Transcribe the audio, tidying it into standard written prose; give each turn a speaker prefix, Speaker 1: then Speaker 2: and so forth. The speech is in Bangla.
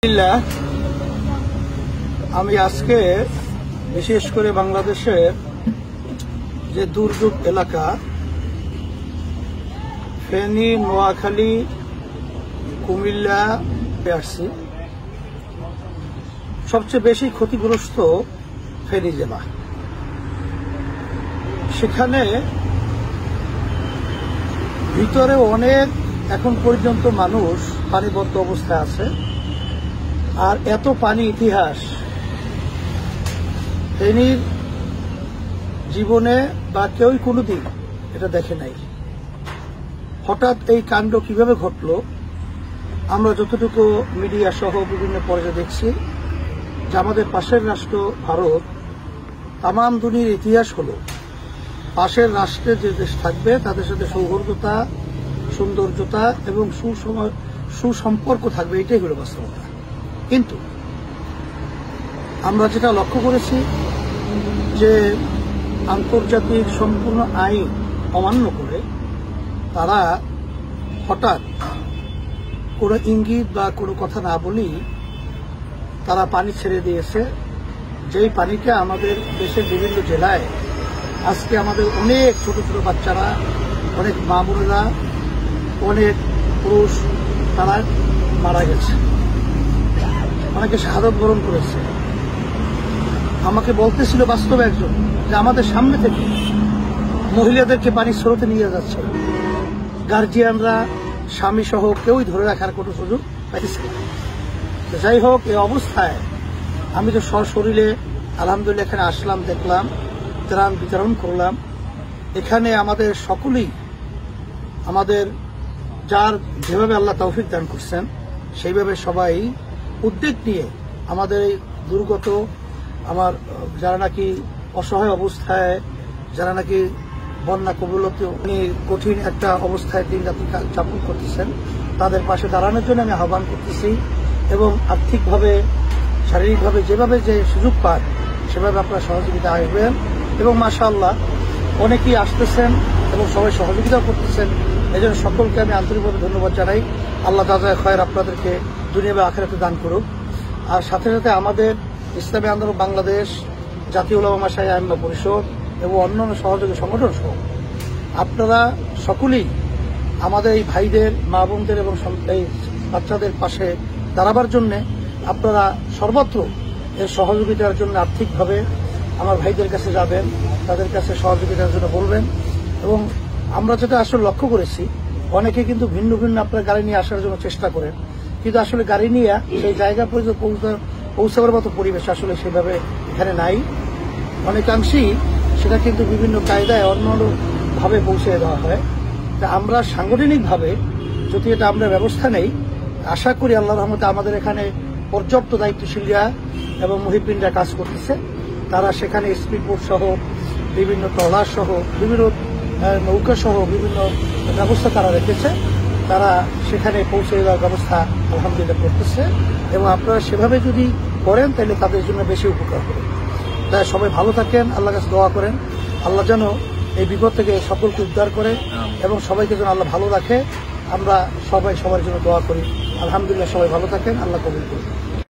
Speaker 1: আলহামদুলিল্লাহ, আমি আজকে বিশেষ করে বাংলাদেশের যে দুর্যোগ এলাকা ফেনী, নোয়াখালী, কুমিল্লা আসছি। সবচেয়ে বেশি ক্ষতিগ্রস্ত ফেনী জেলা। সেখানে ভিতরে অনেক এখন পর্যন্ত মানুষ পানিবদ্ধ অবস্থায় আছে। আর এত পানি ইতিহাস ফেনীর জীবনে বা কেউই কোনোদিন এটা দেখে নাই। হঠাৎ এই কাণ্ড কিভাবে ঘটল আমরা যতটুকু মিডিয়া সহ বিভিন্ন পর্যায়ে দেখছি যে আমাদের পাশের রাষ্ট্র ভারত, তামাম দুনিয়ার ইতিহাস হল পাশের রাষ্ট্রে যে দেশ থাকবে তাদের সাথে সৌহার্দ্যতা, সৌন্দর্যতা এবং সুসম্পর্ক থাকবে, এটাই হল বাস্তবতা। কিন্তু আমরা যেটা লক্ষ্য করেছি যে আন্তর্জাতিক সম্পূর্ণ আইন অমান্য করে তারা হঠাৎ কোনো ইঙ্গিত বা কোনো কথা না বলেই তারা পানি ছেড়ে দিয়েছে, যেই পানিটা আমাদের দেশের বিভিন্ন জেলায় আজকে আমাদের অনেক ছোট ছোট বাচ্চারা, অনেক মা বোনেরা, অনেক পুরুষ তারা মারা গেছে, অনেকে শাহাদত বরণ করেছে। আমাকে বলতেছিল বাস্তবে একজন যে আমাদের সামনে থেকে মহিলাদেরকে পানির স্রোতে নিয়ে যাচ্ছে, গার্জিয়ানরা স্বামী সহ কেউই ধরে রাখার কোনো সুযোগ পাইছে না। যাই হোক, এই অবস্থায় আমি তো সশরীরে আলহামদুলিল্লাহ এখানে আসলাম, দেখলাম, ত্রাণ বিতরণ করলাম। এখানে আমাদের সকলেই আমাদের যার যেভাবে আল্লাহ তৌফিক দান করছেন সেইভাবে সবাই উদ্যোগ নিয়ে আমাদের এই দুর্গত আমার যারা নাকি অসহায় অবস্থায়, যারা নাকি বন্যা কবলিত কঠিন একটা অবস্থায় দিন রাত্রি যাপন করতেছেন তাদের পাশে দাঁড়ানোর জন্য আমি আহ্বান করতেছি। এবং আর্থিকভাবে, শারীরিকভাবে যেভাবে যে সুযোগ পান সেভাবে আপনারা সহযোগিতা আসবেন। এবং মাশাআল্লাহ অনেকেই আসতেছেন এবং সবাই সহযোগিতা করতেছেন। এই জন্য সকলকে আমি আন্তরিকভাবে ধন্যবাদ জানাই। আল্লাহ জাযায়ে খায়র আপনাদেরকে দুনিয়া বা আখিরাতে দান করুক। আর সাথে সাথে আমাদের ইসলামী আন্দোলন বাংলাদেশ, জাতীয় উলামা মাশায়েখ আইম্মা পরিষদ এবং অন্যান্য সহযোগী সংগঠন সহ আপনারা সকলেই আমাদের এই ভাইদের, মা বোনদের এবং এই বাচ্চাদের পাশে দাঁড়াবার জন্য আপনারা সর্বত্র এর সহযোগিতার জন্য আর্থিকভাবে আমার ভাইদের কাছে যাবেন, তাদের কাছে সহযোগিতার জন্য বলবেন। এবং আমরা যেটা আসলে লক্ষ্য করেছি অনেকে কিন্তু ভিন্ন ভিন্ন আপনার গাড়ি নিয়ে আসার জন্য চেষ্টা করেন, কিন্তু আসলে গাড়ি নিয়ে সেই জায়গা পর্যন্ত পৌঁছাবার মতো পরিবেশ আসলে সেভাবে এখানে নাই। অনেকাংশেই সেটা কিন্তু বিভিন্ন কায়দায় অন্যভাবে পৌঁছে দেওয়া হয়। তা আমরা সাংগঠনিকভাবে যদি এটা আমরা ব্যবস্থা নেই, আশা করি আল্লাহর রহমতে আমাদের এখানে পর্যাপ্ত দায়িত্বশীলরা এবং মুহিবিনরা কাজ করতেছে। তারা সেখানে স্পিডবোট সহ, বিভিন্ন ট্রলার সহ, বিভিন্ন নৌকা সহ বিভিন্ন ব্যবস্থা তারা রেখেছে। তারা সেখানে পৌঁছে দেওয়ার ব্যবস্থা আলহামদুলিল্লাহ করতেছে। এবং আপনারা সেভাবে যদি করেন তাহলে তাদের জন্য বেশি উপকার হবে। তাই সবাই ভালো থাকেন, আল্লাহর কাছে দোয়া করেন আল্লাহ যেন এই বিপদ থেকে সকলকে উদ্ধার করে এবং সবাইকে যেন আল্লাহ ভালো রাখে। আমরা সবাই সবার জন্য দোয়া করি। আলহামদুলিল্লাহ, সবাই ভালো থাকেন, আল্লাহ কবুল করুন।